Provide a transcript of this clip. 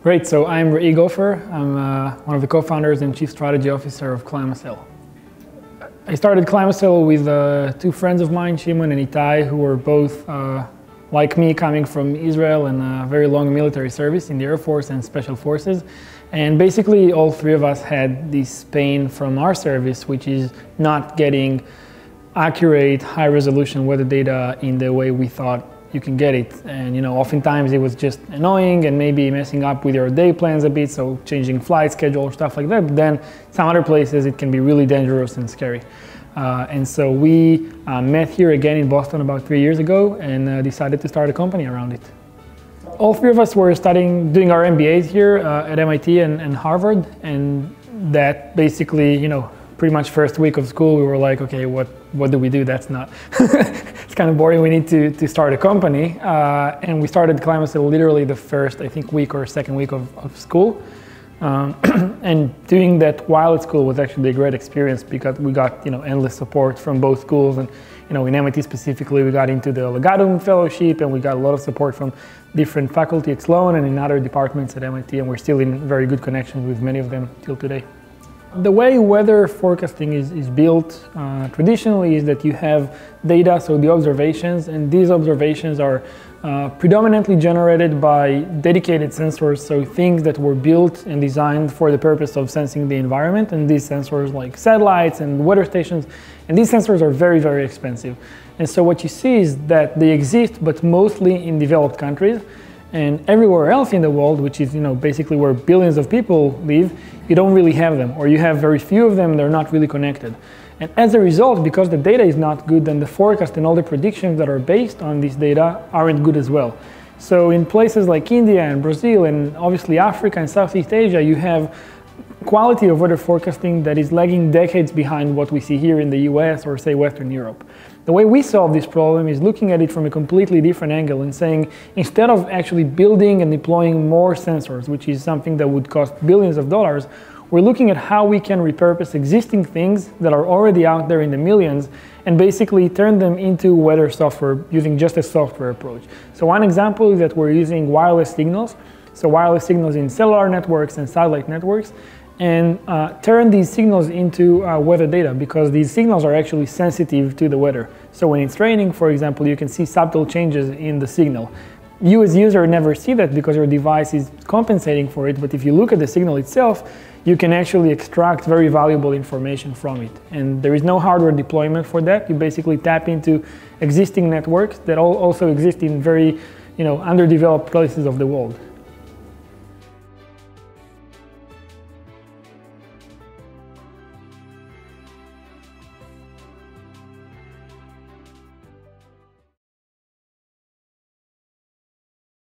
Great, so I'm Re'i Gopher. I'm one of the co-founders and chief strategy officer of Climacell. I started Climacell with two friends of mine, Shimon and Itai, who were both, like me, coming from Israel and a very long military service in the Air Force and Special Forces. And basically all three of us had this pain from our service, which is not getting accurate, high-resolution weather data in the way we thought you can get it. And oftentimes it was just annoying and maybe messing up with your day plans a bit, so changing flight schedule or stuff like that. But then some other places it can be really dangerous and scary. And so we met here again in Boston about 3 years ago and decided to start a company around it. All three of us were doing our MBAs here at MIT and Harvard, and that basically, pretty much first week of school, we were like, okay, what do we do? That's not, it's kind of boring. We need to start a company. And we started Climacell literally the first, I think, week or second week of school. And doing that while at school was actually a great experience because we got, endless support from both schools. And, in MIT specifically, we got into the Legatum Fellowship and we got a lot of support from different faculty at Sloan and in other departments at MIT. And we're still in very good connections with many of them till today. The way weather forecasting is built traditionally is that you have data, so the observations, and these observations are predominantly generated by dedicated sensors, so things that were built and designed for the purpose of sensing the environment, and these sensors like satellites and weather stations, and these sensors are very, very expensive. And so what you see is that they exist, but mostly in developed countries. And everywhere else in the world, which is basically where billions of people live, you don't really have them, or you have very few of them, they're not really connected. And as a result, because the data is not good, then the forecast and all the predictions that are based on this data aren't good as well. So in places like India and Brazil and obviously Africa and Southeast Asia, you have quality of weather forecasting that is lagging decades behind what we see here in the US or say Western Europe. The way we solve this problem is looking at it from a completely different angle and saying, instead of actually building and deploying more sensors, which is something that would cost billions of dollars, we're looking at how we can repurpose existing things that are already out there in the millions and basically turn them into weather software using just a software approach. So one example is that we're using wireless signals, so wireless signals in cellular networks and satellite networks, and turn these signals into weather data because these signals are actually sensitive to the weather. So when it's raining, for example, you can see subtle changes in the signal. You as user never see that because your device is compensating for it, but if you look at the signal itself, you can actually extract very valuable information from it. And there is no hardware deployment for that. You basically tap into existing networks that also exist in very underdeveloped places of the world.